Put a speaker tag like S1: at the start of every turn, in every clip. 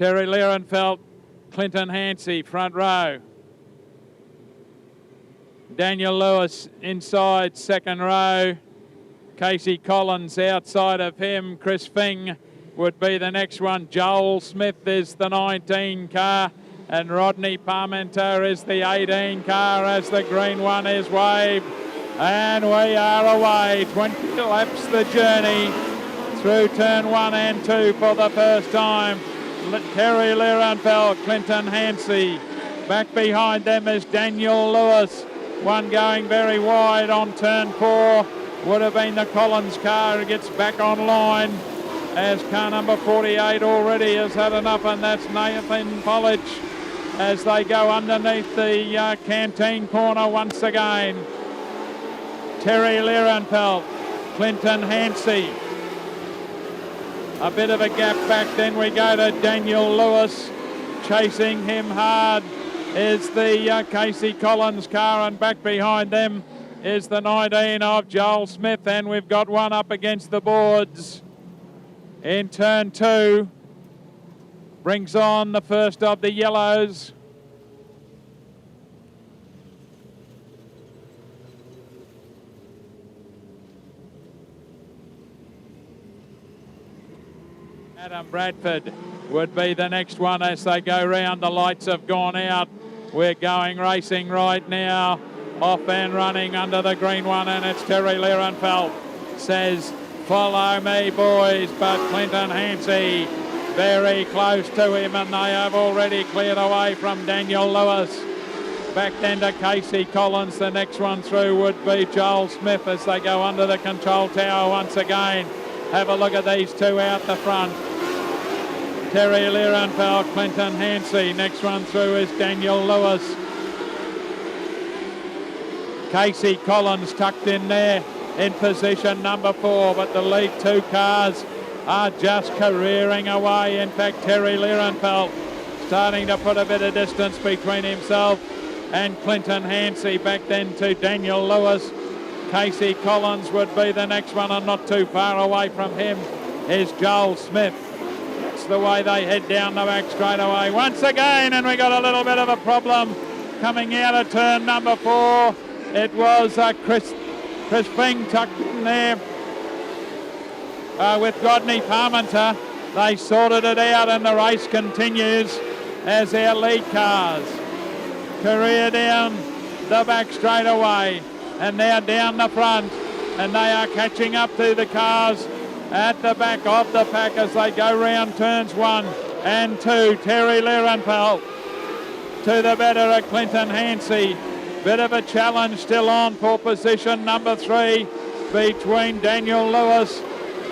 S1: Terry Lierenfeld, Clinton Hancey, front row. Daniel Lewis inside, second row. Casey Collins outside of him. Chris Fing would be the next one. Joel Smith is the 19 car. And Rodney Parmenter is the 18 car as the green one is waved. And we are away. 20 laps the journey through turn 1 and 2 for the first time. Terry Lierenfeld, Clinton Hancey. Back behind them is Daniel Lewis. One going very wide on turn 4. Would have been the Collins car who gets back online as car number 48 already has had enough, and that's Nathan Polich as they go underneath the canteen corner once again. Terry Lierenfeld, Clinton Hancey. A bit of a gap back, then we go to Daniel Lewis. Chasing him hard is the Casey Collins car, and back behind them is the 19 of Joel Smith, and we've got one up against the boards in turn 2. Brings on the first of the yellows. Adam Bradford would be the next one as they go round. The lights have gone out. We're going racing right now. Off and running under the green one, and it's Terry Lierenfeld. Says, follow me, boys, but Clinton Hancey very close to him, and they have already cleared away from Daniel Lewis. Back then to Casey Collins. The next one through would be Joel Smith as they go under the control tower once again. Have a look at these two out the front. Terry Lierenfeld, Clinton Hancey. Next one through is Daniel Lewis. Casey Collins tucked in there in position number 4, but the lead 2 cars are just careering away. In fact, Terry Lierenfeld starting to put a bit of distance between himself and Clinton Hancey. Back then to Daniel Lewis. Casey Collins would be the next one, and not too far away from him is Joel Smith. That's the way they head down the back straight away once again, and we got a little bit of a problem coming out of turn number 4. It was Chris Fing tucked in there with Rodney Parmenter. They sorted it out, and the race continues as our lead cars career down the back straight away, and now down the front, and they are catching up to the cars at the back of the pack as they go round turns 1 and 2. Terry Lierenfeld to the better of Clinton Hancey. Bit of a challenge still on for position number 3 between Daniel Lewis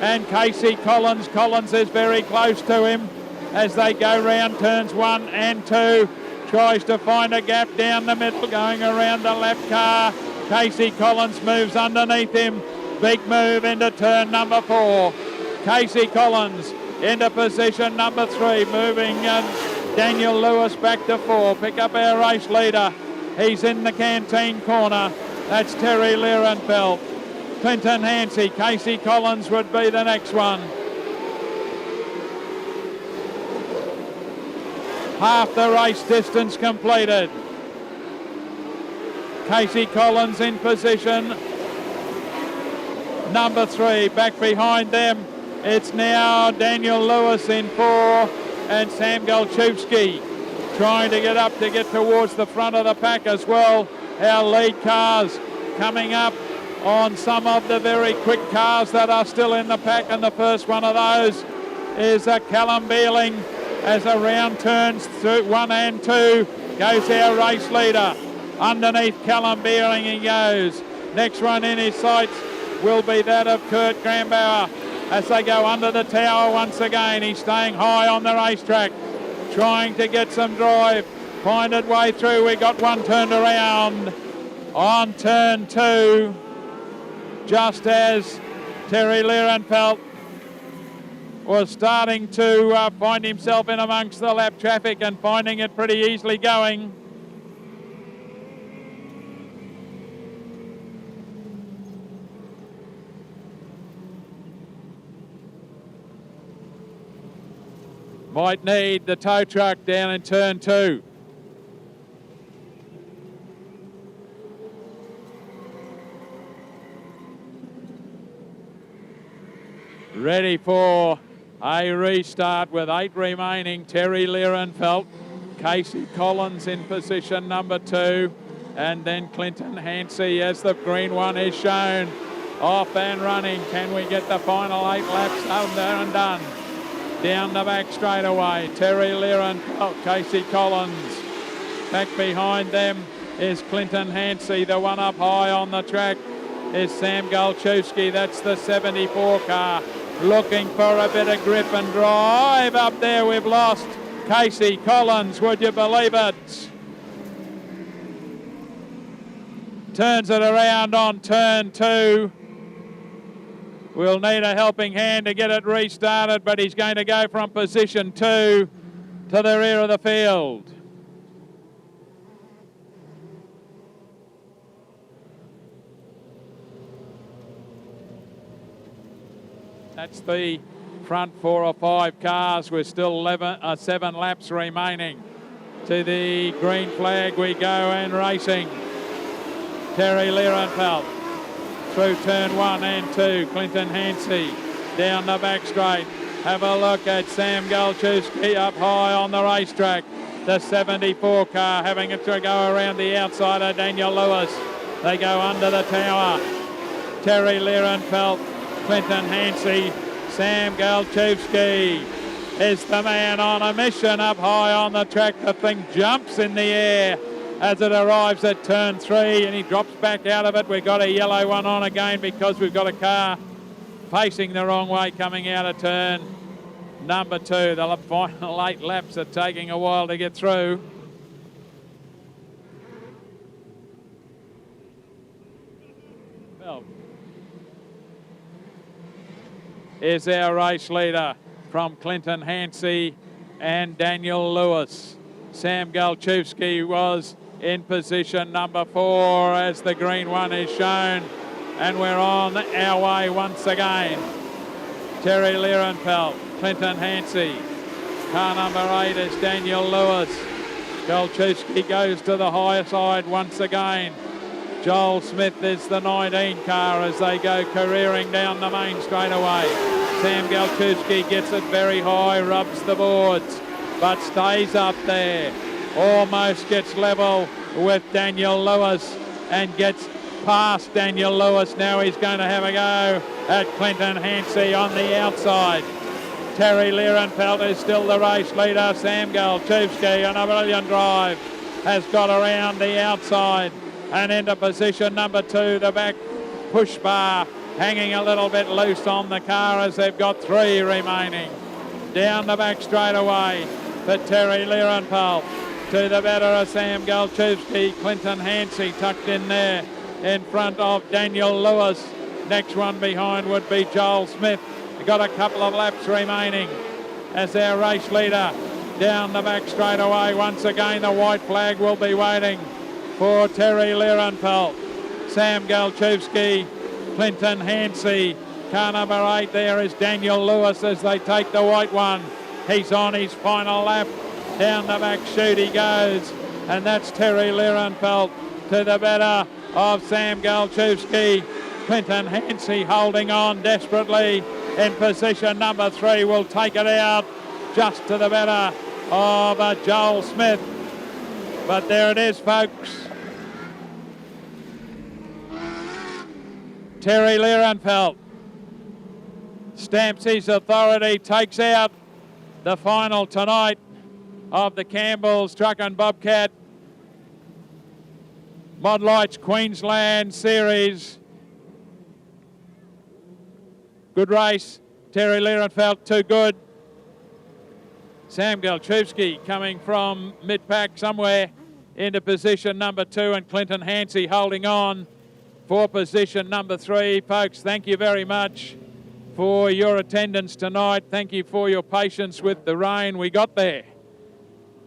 S1: and Casey Collins. Collins is very close to him as they go round turns 1 and 2. Tries to find a gap down the middle going around the left car. Casey Collins moves underneath him. Big move into turn number 4. Casey Collins into position number 3, moving Daniel Lewis back to 4. Pick up our race leader. He's in the canteen corner. That's Terry Lierenfeld. Clinton Hancey. Casey Collins would be the next one. Half the race distance completed. Casey Collins in position number 3. Back behind them, it's now Daniel Lewis in 4 and Sam Golchewski trying to get up to get towards the front of the pack as well. Our lead cars coming up on some of the very quick cars that are still in the pack, and the first one of those is Callum Beerling as a round turns through 1 and 2. Goes our race leader. Underneath Callum Beerling he goes. Next one in his sights will be that of Kurt Grambauer as they go under the tower once again. He's staying high on the racetrack, trying to get some drive, find it way through. We got one turned around on turn 2, just as Terry Lierenfeld was starting to find himself in amongst the lap traffic and finding it pretty easily going. Might need the tow truck down in turn 2. Ready for a restart with 8 remaining. Terry Lierenfeld, Casey Collins in position number 2, and then Clinton Hancey as the green one is shown. Off and running. Can we get the final 8 laps undone? Down the back straight away. Terry Lierenfeld, Casey Collins. Back behind them is Clinton Hancey. The one up high on the track is Sam Galchewski. That's the 74 car. Looking for a bit of grip and drive. Up there we've lost Casey Collins, would you believe it? Turns it around on turn 2. We'll need a helping hand to get it restarted, but he's going to go from position 2 to the rear of the field. That's the front 4 or 5 cars with still 7 laps remaining. To the green flag we go and racing. Terry Lierenfeld through turn 1 and 2. Clinton Hancey down the back straight. Have a look at Sam Galchewski up high on the racetrack. The 74 car having it to go around the outside of Daniel Lewis. They go under the tower. Terry Lierenfeld, Clinton Hancey, Sam Galchewski is the man on a mission up high on the track. The thing jumps in the air as it arrives at turn 3 and he drops back out of it. We've got a yellow one on again because we've got a car facing the wrong way coming out of turn number 2. The final 8 laps are taking a while to get through. Well, is our race leader from Clinton Hancey and Daniel Lewis. Sam Galchewski was in position number 4 as the green one is shown, and we're on our way once again. Terry Lierenfeld, Clinton Hancey. Car number 8 is Daniel Lewis. Galchewski goes to the higher side once again. Joel Smith is the 19 car as they go careering down the main straightaway. Sam Galchewski gets it very high, rubs the boards, but stays up there. Almost gets level with Daniel Lewis and gets past Daniel Lewis. Now he's going to have a go at Clinton Hancey on the outside. Terry Lierenfeld is still the race leader. Sam Galchewski on a brilliant drive has got around the outside and into position number 2, the back push bar hanging a little bit loose on the car as they've got 3 remaining. Down the back straight away for Terry Lierenfeld. To the better of Sam Galchewski, Clinton Hancey tucked in there in front of Daniel Lewis. Next one behind would be Joel Smith. Got a couple of laps remaining as our race leader down the back straight away. Once again, the white flag will be waiting for Terry Lierenfeld. Sam Galchewski, Clinton Hancey. Car number 8 there is Daniel Lewis as they take the white one. He's on his final lap. Down the back chute he goes, and that's Terry Lierenfeld to the better of Sam Galchewski. Clinton Hancey holding on desperately in position number 3. Will take it out just to the better of Joel Smith. But there it is, folks. Terry Lierenfeld stamps his authority, takes out the final tonight of the Campbell's Truck and Bobcat Modlites Queensland Series. Good race. Terry Lierenfeld too good. Sam Galchewski coming from mid-pack somewhere into position number 2, and Clinton Hancey holding on for position number 3. Folks, thank you very much for your attendance tonight. Thank you for your patience with the rain. We got there.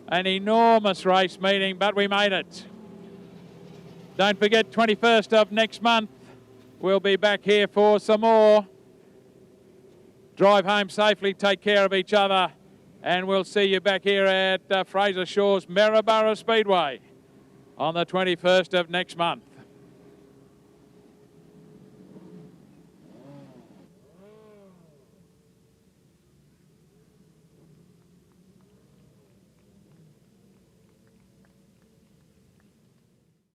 S1: An enormous race meeting, but we made it. Don't forget, 21st of next month, we'll be back here for some more. Drive home safely, take care of each other, And we'll see you back here at Fraser Shores Maryborough Speedway on the 21st of next month.